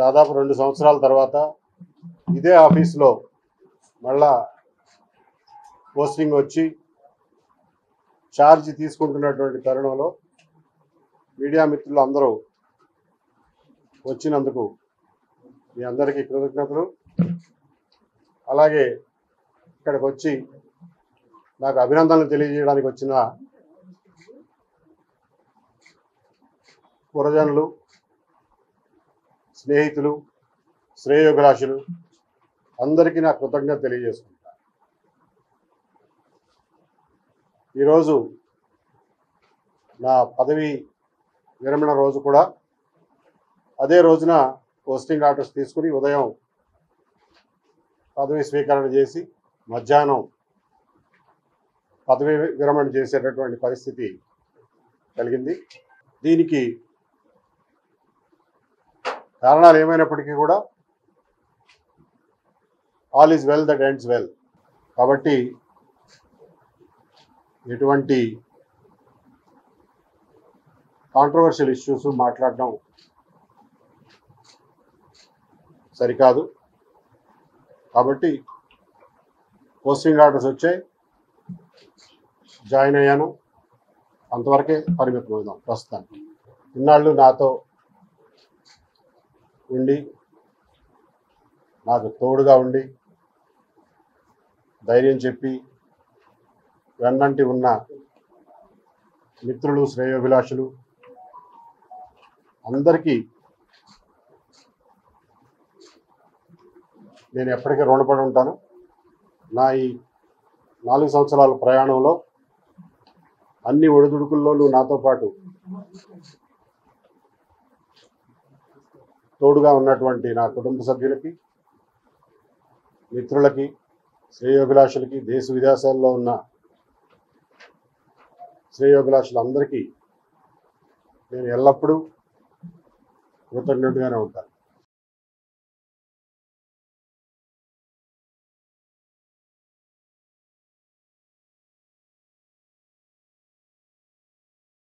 దాదాపు 2 సంవత్సరాల తర్వాత ఇదే ఆఫీస్లో మళ్ళా పోస్టింగ్ వచ్చి ఛార్జ్ తీసుకుంటున్నటువంటి తరుణంలో మీడియా మిత్రులు అందరూ వచ్చినందుకు మీ అందరికీ కృతజ్ఞతలు. అలాగే ఇక్కడికి వచ్చి నాకు అభినందనలు తెలియజేయడానికి వచ్చిన పురజనులు, స్నేహితులు, శ్రేయోభిలాషులు అందరికీ నా కృతజ్ఞత తెలియజేసుకుంటాను. ఈరోజు నా పదవి విరమణ రోజు కూడా అదే రోజున పోస్టింగ్ ఆర్డర్స్ తీసుకుని ఉదయం పదవి స్వీకరణ చేసి మధ్యాహ్నం పదవి విరమణ చేసేటటువంటి పరిస్థితి కలిగింది. దీనికి కారణాలు ఏమైనప్పటికీ కూడా all is well that ends well. కాబట్టి ఎటువంటి కాంట్రవర్షియల్ ఇష్యూస్ మాట్లాడడం సరికాదు. కాబట్టి పోస్టింగ్ ఆర్డర్స్ వచ్చాయి, జాయిన్ అయ్యాను, అంతవరకే పరిమితం అవుదాం. ప్రస్తుతానికి ఇన్నాళ్ళు నాతో ఉండి నాకు తోడుగా ఉండి ధైర్యం చెప్పి వెన్నంటి ఉన్న మిత్రులు, శ్రేయోభిలాషులు అందరికీ నేను ఎప్పటికీ రుణపడి ఉంటాను. నా ఈ 4 సంవత్సరాల ప్రయాణంలో అన్ని ఒడిదుడుకుల్లోనూ నాతో పాటు తోడుగా ఉన్నటువంటి నా కుటుంబ సభ్యులకి, మిత్రులకి, శ్రేయోభిలాషులకి, దేశ విదేశాల్లో ఉన్న శ్రేయోభిలాషులందరికీ నేను ఎల్లప్పుడూ కృతజ్ఞుడిగానే ఉంటాను.